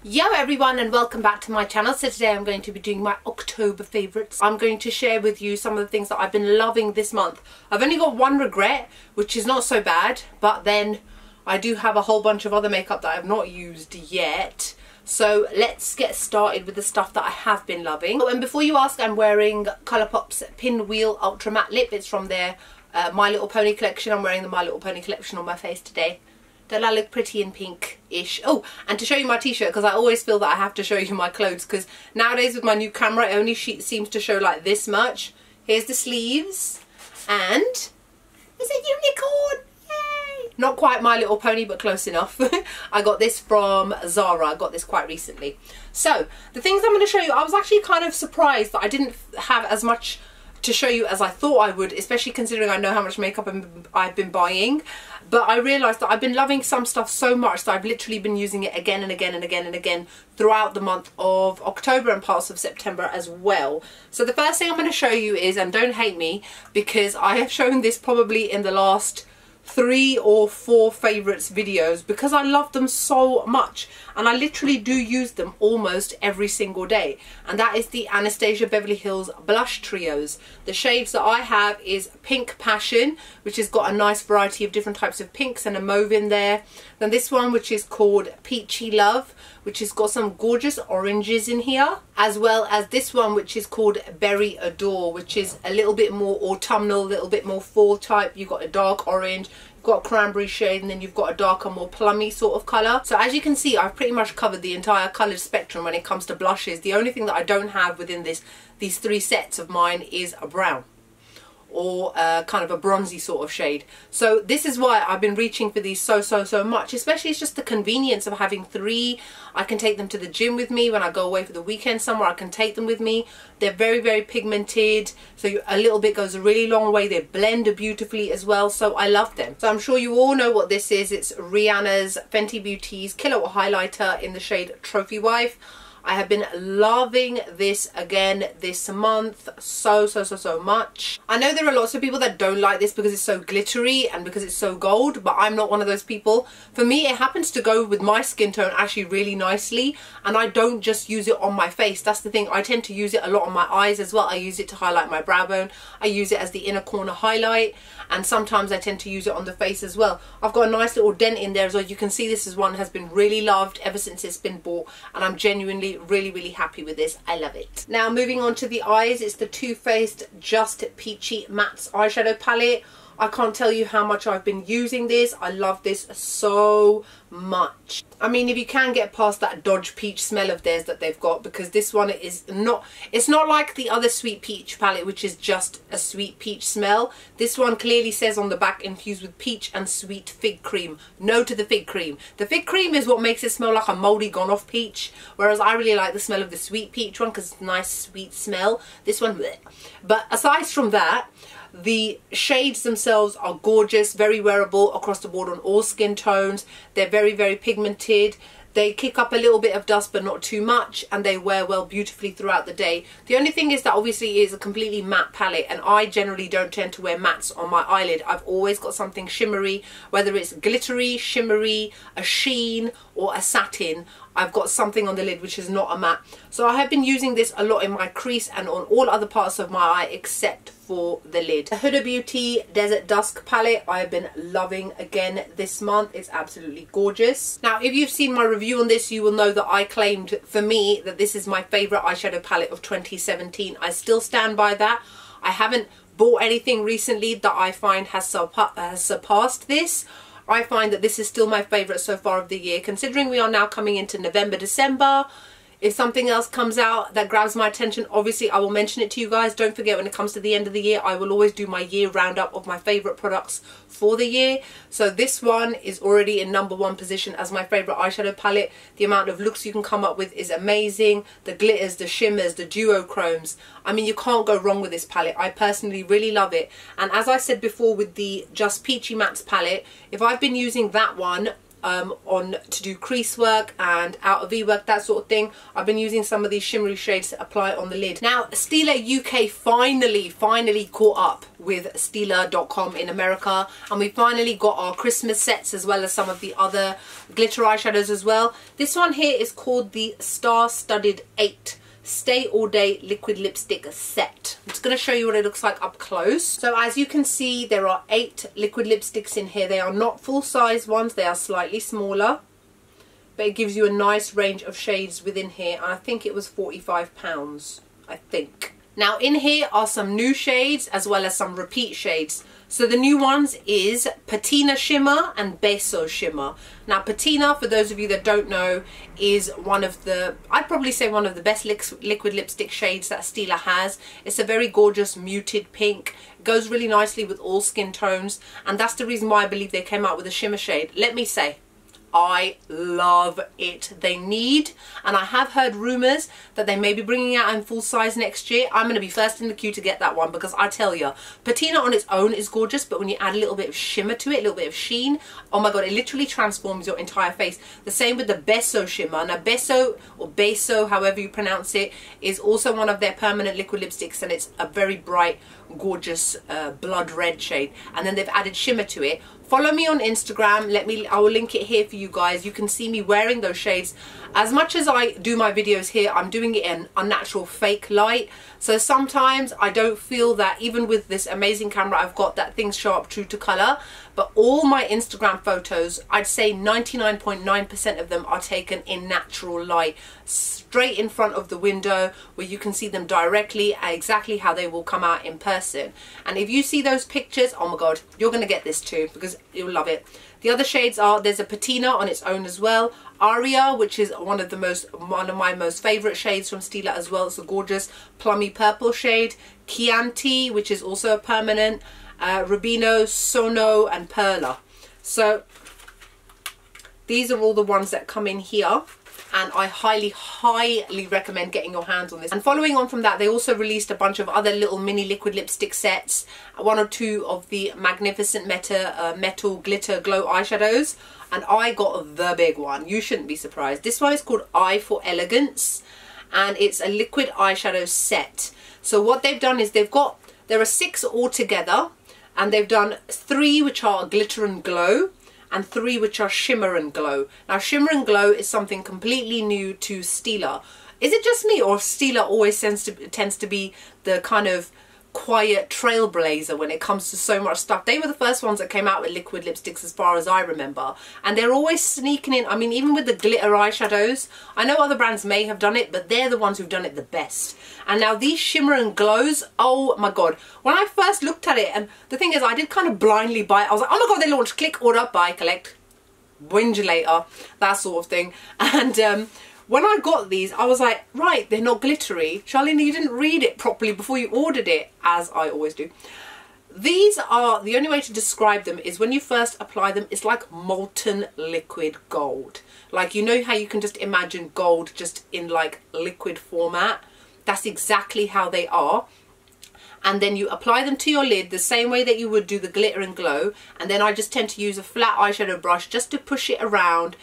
Yo everyone, and welcome back to my channel. So today I'm going to be doing my October favourites. I'm going to share with you some of the things that I've been loving this month. I've only got one regret, which is not so bad, but then I do have a whole bunch of other makeup that I've not used yet. So let's get started with the stuff that I have been loving. Oh, and before you ask, I'm wearing Colourpop's Pinwheel Ultra Matte Lip. It's from their My Little Pony collection. I'm wearing the My Little Pony collection on my face today. Don't I look pretty in pink-ish? Oh, and to show you my t-shirt, because I always feel that I have to show you my clothes, because nowadays with my new camera, it only seems to show like this much. Here's the sleeves, and it's a unicorn! Yay! Not quite My Little Pony, but close enough. I got this from Zara. I got this quite recently. So, the things I'm going to show you, I was actually kind of surprised that I didn't have as much to show you as I thought I would, especially considering I know how much makeup I've been buying. But I realised that I've been loving some stuff so much that I've literally been using it again and again and again and again throughout the month of October and parts of September as well. So the first thing I'm going to show you is, and don't hate me, because I have shown this probably in the last 3 or 4 favourites videos, because I love them so much and I literally do use them almost every single day, and that is the Anastasia Beverly Hills Blush Trios. The shades that I have is Pink Passion, which has got a nice variety of different types of pinks and a mauve in there. Then this one, which is called Peachy Love, which has got some gorgeous oranges in here, as well as this one, which is called Berry Adore, which is a little bit more autumnal, a little bit more fall type. You've got a dark orange, you've got a cranberry shade, and then you've got a darker, more plummy sort of colour. So as you can see, I've pretty much covered the entire colour spectrum when it comes to blushes. The only thing that I don't have within these 3 sets of mine is a brown, or kind of a bronzy sort of shade. So this is why I've been reaching for these so much, especially it's just the convenience of having 3. I can take them to the gym with me when I go away for the weekend somewhere. I can take them with me. They're very pigmented, so a little bit goes a really long way. They blend beautifully as well, so I love them. So I'm sure you all know what this is. It's Rihanna's Fenty Beauty's Killer Highlighter in the shade Trophy Wife. I have been loving this again this month so much. I know there are lots of people that don't like this because it's so glittery and because it's so gold, but I'm not one of those people. For me, it happens to go with my skin tone actually really nicely, and I don't just use it on my face. That's the thing. I tend to use it a lot on my eyes as well. I use it to highlight my brow bone. I use it as the inner corner highlight, and sometimes I tend to use it on the face as well. I've got a nice little dent in there as well. You can see this is one has been really loved ever since it's been bought, and I'm genuinely really happy with this. I love it. Now moving on to the eyes, it's the Too Faced Just Peachy Matte eyeshadow palette. I can't tell you how much I've been using this. I love this so much. I mean, if you can get past that Dodge peach smell of theirs that they've got, because this one is not, it's not like the other Sweet Peach palette, which is just a sweet peach smell. This one clearly says on the back, infused with peach and sweet fig cream. No to the fig cream. The fig cream is what makes it smell like a mouldy gone off peach, whereas I really like the smell of the sweet peach one because it's a nice sweet smell. This one, bleh. But aside from that, the shades themselves are gorgeous, very wearable across the board on all skin tones. They're very pigmented. They kick up a little bit of dust but not too much, and they wear well beautifully throughout the day. The only thing is that obviously it is a completely matte palette, and I generally don't tend to wear mattes on my eyelid. I've always got something shimmery, whether it's glittery, shimmery, a sheen or a satin. I've got something on the lid which is not a matte. So I have been using this a lot in my crease and on all other parts of my eye except for the lid. The Huda Beauty Desert Dusk palette I have been loving again this month. It's absolutely gorgeous. Now if you've seen my review on this, you will know that I claimed for me that this is my favourite eyeshadow palette of 2017. I still stand by that. I haven't bought anything recently that I find has surpassed this. I find that this is still my favourite so far of the year, considering we are now coming into November, December. If something else comes out that grabs my attention, obviously I will mention it to you guys. Don't forget, when it comes to the end of the year, I will always do my year roundup of my favourite products for the year. So this one is already in #1 position as my favourite eyeshadow palette. The amount of looks you can come up with is amazing. The glitters, the shimmers, the duochromes. I mean, you can't go wrong with this palette. I personally really love it. And as I said before with the Just Peachy Mattes palette, if I've been using that one on to do crease work and outer V work, that sort of thing. I've been using some of these shimmery shades to apply on the lid. Now, Stila UK finally caught up with Stila.com in America, and we finally got our Christmas sets as well as some of the other glitter eyeshadows as well. This one here is called the Star Studded 8 Stay All Day Liquid Lipstick Set. I'm just going to show you what it looks like up close. So as you can see, there are 8 liquid lipsticks in here. They are not full size ones, they are slightly smaller, but it gives you a nice range of shades within here. And I think it was £45, I think. Now in here are some new shades as well as some repeat shades. So the new ones is Patina Shimmer and Beso Shimmer. Now Patina, for those of you that don't know, is one of the, I'd probably say one of the best liquid lipstick shades that Stila has. It's a very gorgeous muted pink. It goes really nicely with all skin tones, and that's the reason why I believe they came out with a shimmer shade. Let me say, I love it. They need, and I have heard rumours that they may be bringing out in full size next year. I'm going to be first in the queue to get that one, because I tell you, Patina on its own is gorgeous, but when you add a little bit of shimmer to it, a little bit of sheen, oh my god, it literally transforms your entire face. The same with the Beso Shimmer. Now Beso, or Beso, however you pronounce it, is also one of their permanent liquid lipsticks, and it's a very bright, gorgeous blood red shade, and then they've added shimmer to it. Follow me on Instagram. I will link it here for you guys. You can see me wearing those shades. As much as I do my videos here, I'm doing it in unnatural fake light. So sometimes I don't feel that, even with this amazing camera I've got, that things show up true to colour. But all my Instagram photos, I'd say 99.9% of them are taken in natural light, straight in front of the window, where you can see them directly exactly how they will come out in person. And if you see those pictures, oh my god, you're going to get this too, because you'll love it. The other shades are, there's a Patina on its own as well, Aria, which is one of my most favourite shades from Stila as well. It's a gorgeous plummy purple shade. Chianti, which is also a permanent, Rubino, Sono and Perla. So these are all the ones that come in here, and I highly recommend getting your hands on this. And following on from that, they also released a bunch of other little mini liquid lipstick sets, 1 or 2 of the Magnificent Metal Glitter Glow eyeshadows, and I got the big one. You shouldn't be surprised. This one is called Eye for Elegance, and it's a liquid eyeshadow set. So what they've done is there are 6 altogether, and they've done 3 which are glitter and glow, and 3 which are shimmer and glow. Now shimmer and glow is something completely new to Stila. Is it just me, or Stila always tends to be the kind of quiet trailblazer when it comes to so much stuff? They were the first ones that came out with liquid lipsticks as far as I remember, and they're always sneaking in. I mean, even with the glitter eyeshadows, I know other brands may have done it, but they're the ones who've done it the best. And now these shimmer and glows, oh my god, when I first looked at it, and the thing is, I did kind of blindly buy it. I was like, oh my god, they launched, click, order, buy, collect, whinge later, that sort of thing. And when I got these, I was like, right, they're not glittery. Charlene, you didn't read it properly before you ordered it, as I always do. These are, the only way to describe them is when you first apply them, it's like molten liquid gold. Like, you know how you can just imagine gold just in like liquid format? That's exactly how they are. And then you apply them to your lid the same way that you would do the glitter and glow. And then I just tend to use a flat eyeshadow brush just to push it around.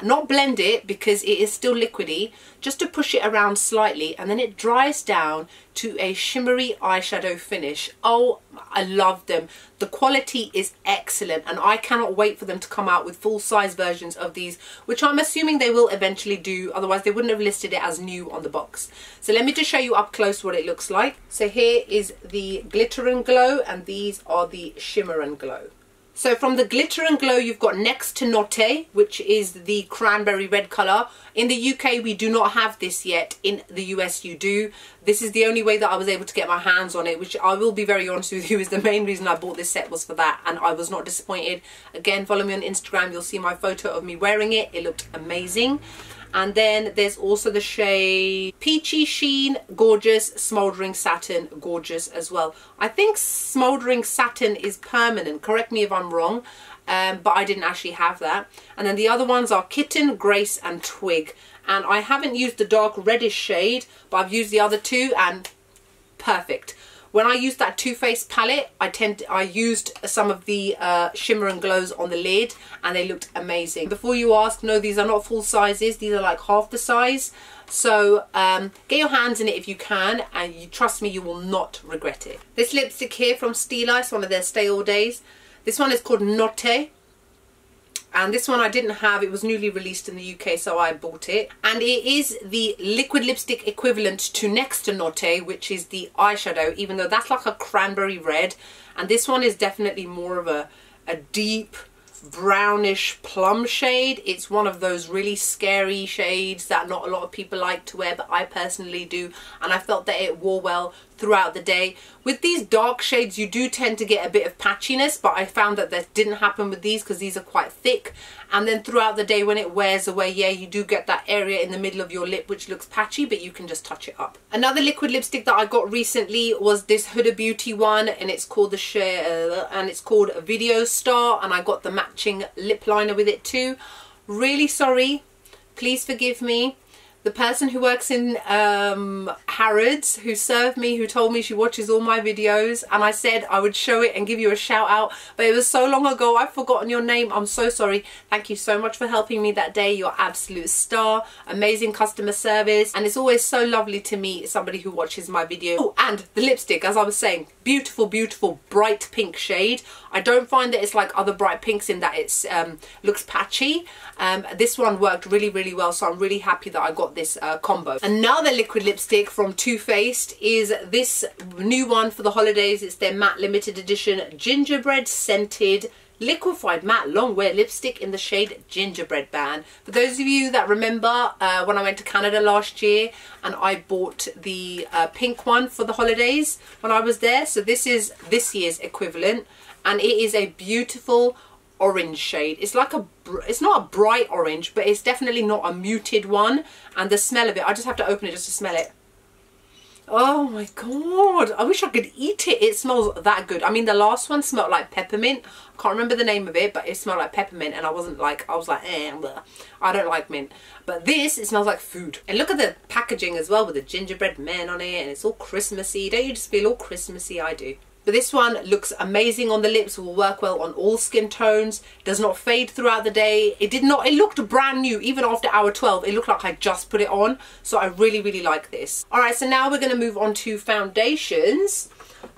Not blend it, because it is still liquidy, just to push it around slightly, and then it dries down to a shimmery eyeshadow finish. Oh, I love them. The quality is excellent, and I cannot wait for them to come out with full-size versions of these, which I'm assuming they will eventually do, otherwise they wouldn't have listed it as new on the box. So let me just show you up close what it looks like. So here is the glitter and glow, and these are the shimmer and glow. So from the glitter and glow, you've got Next to Notte, which is the cranberry red colour. In the UK, we do not have this yet. In the US, you do. This is the only way that I was able to get my hands on it, which I will be very honest with you is the main reason I bought this set was for that. And I was not disappointed. Again, follow me on Instagram. You'll see my photo of me wearing it. It looked amazing. And then there's also the shade Peachy Sheen, gorgeous, Smouldering Satin, gorgeous as well. I think Smouldering Satin is permanent, correct me if I'm wrong, but I didn't actually have that. And then the other ones are Kitten, Grace and Twig. And I haven't used the dark reddish shade, but I've used the other 2 and perfect. When I used that Too Faced palette, I used some of the shimmer and glows on the lid, and they looked amazing. Before you ask, no, these are not full sizes. These are like half the size. So get your hands in it if you can, and trust me, you will not regret it. This lipstick here from Stila, it's one of their stay all days. This one is called Notte. And this one I didn't have, it was newly released in the UK, so I bought it. And it is the liquid lipstick equivalent to next to Notte, which is the eyeshadow, even though that's like a cranberry red. And this one is definitely more of a deep brownish plum shade. It's one of those really scary shades that not a lot of people like to wear, but I personally do, and I felt that it wore well throughout the day. With these dark shades you do tend to get a bit of patchiness, but I found that that didn't happen with these because these are quite thick, and then throughout the day when it wears away, yeah, you do get that area in the middle of your lip which looks patchy, but you can just touch it up. Another liquid lipstick that I got recently was this Huda Beauty one, and it's called Video Star, and I got the matching lip liner with it too. Really sorry, please forgive me. The person who works in Harrods, who served me, who told me she watches all my videos, and I said I would show it and give you a shout out, but it was so long ago I've forgotten your name. I'm so sorry. Thank you so much for helping me that day. You're absolute star. Amazing customer service, and it's always so lovely to meet somebody who watches my video. Oh, and the lipstick, as I was saying, beautiful, beautiful bright pink shade. I don't find that it's like other bright pinks in that it's looks patchy. This one worked really, really well, so I'm really happy that I got this combo. Another liquid lipstick from Too Faced is this new one for the holidays. It's their matte limited edition gingerbread scented liquefied matte long wear lipstick in the shade Gingerbread Band. For those of you that remember when I went to Canada last year and I bought the pink one for the holidays when I was there, so this is this year's equivalent, and it is a beautiful orange shade. It's like it's not a bright orange, but it's definitely not a muted one, and the smell of it, I just have to open it just to smell it. Oh my god, I wish I could eat it. It smells that good. I mean, the last one smelled like peppermint. I can't remember the name of it, but it smelled like peppermint, and I was like bleh. I don't like mint. But this, it smells like food. And look at the packaging as well, with the gingerbread men on it, and it's all Christmassy. Don't you just feel all Christmassy? I do. But this one looks amazing on the lips, will work well on all skin tones, does not fade throughout the day. It looked brand new. Even after hour 12, it looked like I just put it on. So I really, really like this. Alright, so now we're going to move on to foundations.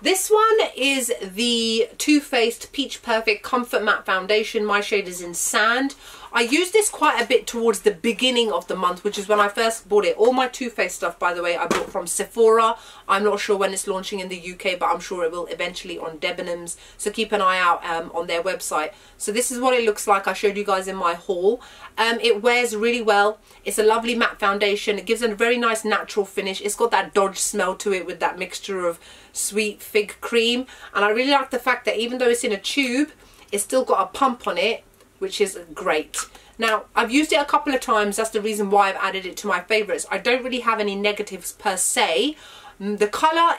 This one is the Too Faced Peach Perfect Comfort Matte Foundation. My shade is in Sand. I used this quite a bit towards the beginning of the month, which is when I first bought it. All my Too Faced stuff, by the way, I bought from Sephora. I'm not sure when it's launching in the UK, but I'm sure it will eventually on Debenhams. So keep an eye out on their website. So this is what it looks like. I showed you guys in my haul. It wears really well. It's a lovely matte foundation. It gives it a very nice natural finish. It's got that Dodge smell to it with that mixture of sweet fig cream. And I really like the fact that even though it's in a tube, it's still got a pump on it, which is great. Now, I've used it a couple of times. That's the reason why I've added it to my favourites. I don't really have any negatives per se. The colour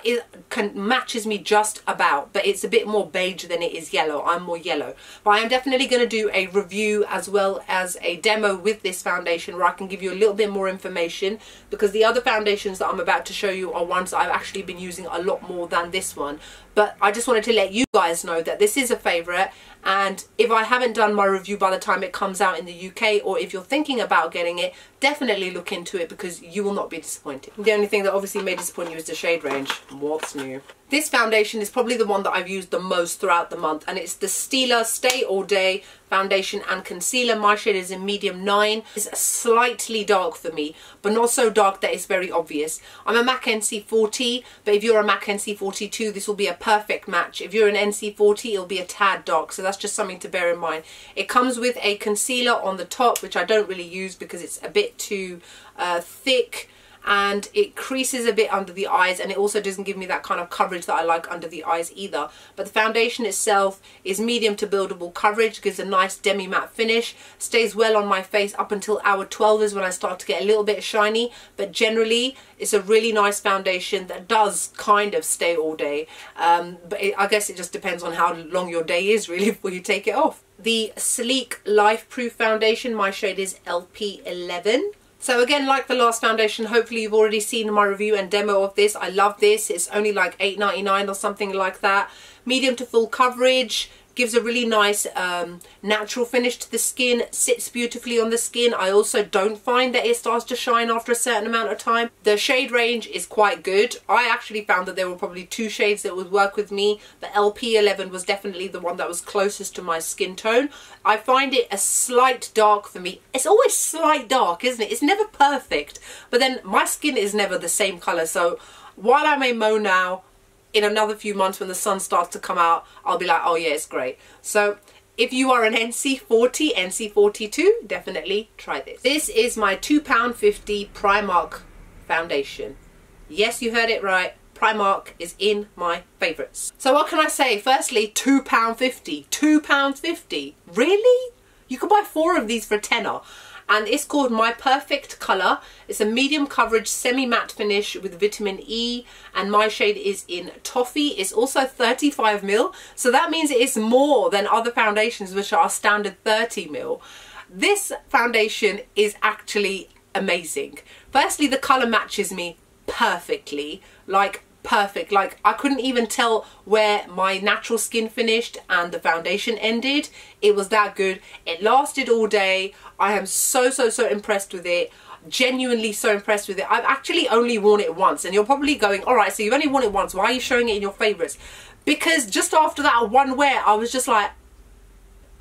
matches me just about, but it's a bit more beige than it is yellow. I'm more yellow. But I am definitely going to do a review as well as a demo with this foundation where I can give you a little bit more information, because the other foundations that I'm about to show you are ones that I've actually been using a lot more than this one. But I just wanted to let you guys know that this is a favourite, and if I haven't done my review by the time it comes out in the UK, or if you're thinking about getting it, definitely look into it because you will not be disappointed. The only thing that obviously may disappoint you is the shade range. What's new? This foundation is probably the one that I've used the most throughout the month, and it's the Stila Stay All Day Foundation and Concealer. My shade is in medium 9. It's slightly dark for me, but not so dark that it's very obvious. I'm a MAC NC40, but if you're a MAC NC42, this will be a perfect match. If you're an NC40, it'll be a tad dark, so that's just something to bear in mind. It comes with a concealer on the top, which I don't really use because it's a bit too thick, and it creases a bit under the eyes, and it also doesn't give me that kind of coverage that I like under the eyes either. But the foundation itself is medium to buildable coverage, gives a nice demi matte finish, stays well on my face up until hour 12 is when I start to get a little bit shiny, but generally it's a really nice foundation that does kind of stay all day. I guess it just depends on how long your day is really before you take it off. The Sleek Life Proof Foundation, my shade is LP11. So again, like the last foundation, hopefully you've already seen my review and demo of this. I love this. It's only like $8.99 or something like that. Medium to full coverage. Gives a really nice natural finish to the skin, sits beautifully on the skin. I also don't find that it starts to shine after a certain amount of time. The shade range is quite good. I actually found that there were probably 2 shades that would work with me. The LP11 was definitely the one that was closest to my skin tone. I find it a slight dark for me. It's always slight dark, isn't it? It's never perfect, but then my skin is never the same colour. So while I may moan now, in another few months when the sun starts to come out, I'll be like, oh yeah, it's great. So if you are an NC40, NC42, definitely try this. This is my £2.50 Primark foundation. Yes, you heard it right. Primark is in my favourites. So what can I say? Firstly, £2.50. £2.50. Really? You can buy 4 of these for a tenner. And it's called My Perfect Colour. It's a medium coverage semi-matte finish with vitamin E, and my shade is in Toffee. It's also 35ml, so that means it is more than other foundations which are standard 30ml. This foundation is actually amazing. Firstly, the colour matches me perfectly, like perfect. Like I couldn't even tell where my natural skin finished and the foundation ended. It was that good. It lasted all day. I am so impressed with it. Genuinely so impressed with it. I've actually only worn it once, and you're probably going, all right, so you've only worn it once, why are you showing it in your favorites? Because just after that one wear, I was just like,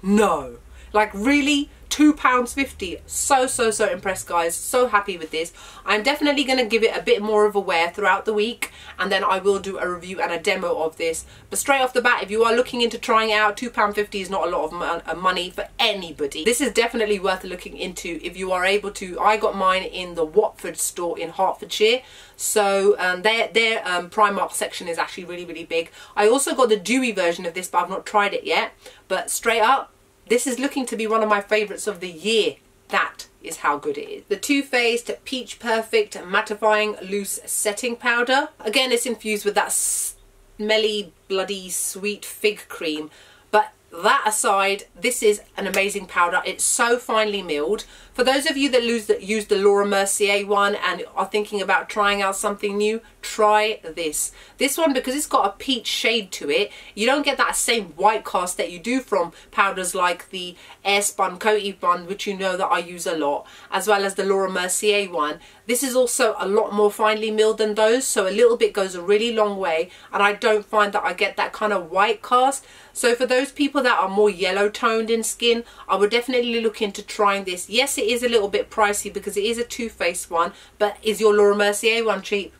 no, like really, £2.50. So impressed, guys. So happy with this. I'm definitely going to give it a bit more of a wear throughout the week, and then I will do a review and a demo of this. But straight off the bat, if you are looking into trying it out, £2.50 is not a lot of money for anybody. This is definitely worth looking into if you are able to. I got mine in the Watford store in Hertfordshire. So their Primark section is actually really big. I also got the dewy version of this, but I've not tried it yet. But straight up, this is looking to be one of my favourites of the year. That is how good it is. The Too Faced Peach Perfect Mattifying Loose Setting Powder. Again, it's infused with that smelly, bloody, sweet fig cream. But that aside, this is an amazing powder. It's so finely milled. For those of you that use the Laura Mercier one and are thinking about trying out something new, try this. This one, because it's got a peach shade to it, you don't get that same white cast that you do from powders like the Airspun Coty one, which you know that I use a lot, as well as the Laura Mercier one. This is also a lot more finely milled than those, so a little bit goes a really long way, and I don't find that I get that kind of white cast. So for those people that are more yellow toned in skin, I would definitely look into trying this. Yes, it is a little bit pricey because it is a Too Faced one, but is your Laura Mercier one cheap?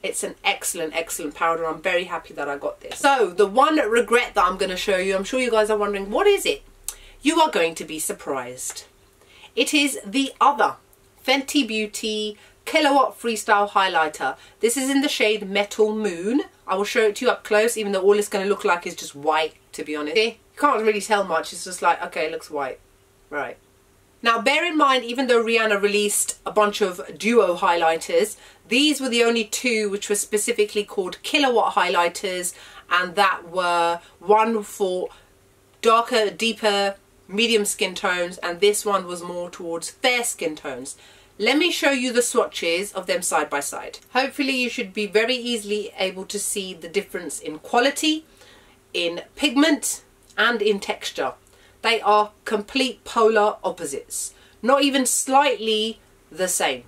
It's an excellent powder. I'm very happy that I got this. So the one regret that I'm going to show you, I'm sure you guys are wondering, what is it? You are going to be surprised. It is the other Fenty Beauty Kilowatt Freestyle Highlighter. This is in the shade Metal Moon. I will show it to you up close, even though all it's going to look like is just white, to be honest. You can't really tell much. It's just like, okay, it looks white. Right. Now, bear in mind, even though Rihanna released a bunch of duo highlighters, these were the only 2 which were specifically called Kilowatt highlighters, and that were one for darker, deeper, medium skin tones, and this one was more towards fair skin tones. Let me show you the swatches of them side by side. Hopefully you should be very easily able to see the difference in quality, in pigment, and in texture. They are complete polar opposites, not even slightly the same.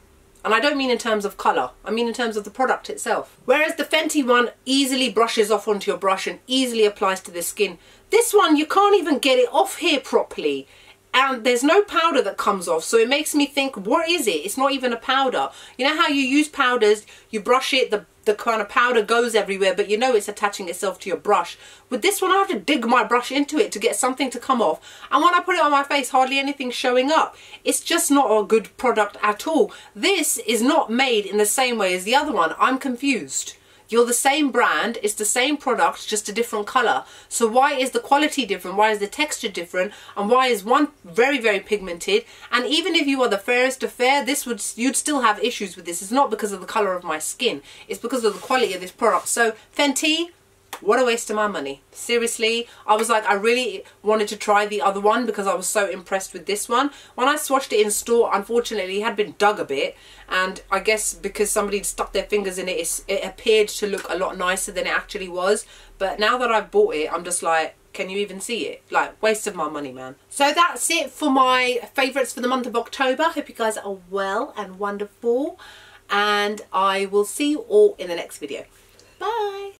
And I don't mean in terms of colour, I mean in terms of the product itself. Whereas the Fenty one easily brushes off onto your brush and easily applies to the skin, this one you can't even get it off here properly. And there's no powder that comes off, so it makes me think, what is it? It's not even a powder. You know how you use powders, you brush it, the kind of powder goes everywhere, but you know it's attaching itself to your brush. With this one, I have to dig my brush into it to get something to come off. And when I put it on my face, hardly anything's showing up. It's just not a good product at all. This is not made in the same way as the other one. I'm confused. You're the same brand, it's the same product, just a different colour. So why is the quality different? Why is the texture different? And why is one very pigmented? And even if you are the fairest of fair, you'd still have issues with this. It's not because of the colour of my skin. It's because of the quality of this product. So Fenty, what a waste of my money. Seriously, I was like, I really wanted to try the other one because I was so impressed with this one. When I swatched it in store, unfortunately, it had been dug a bit. And I guess because somebody had stuck their fingers in it, it appeared to look a lot nicer than it actually was. But now that I've bought it, I'm just like, can you even see it? Like, waste of my money, man. So that's it for my favourites for the month of October. Hope you guys are well and wonderful. And I will see you all in the next video. Bye.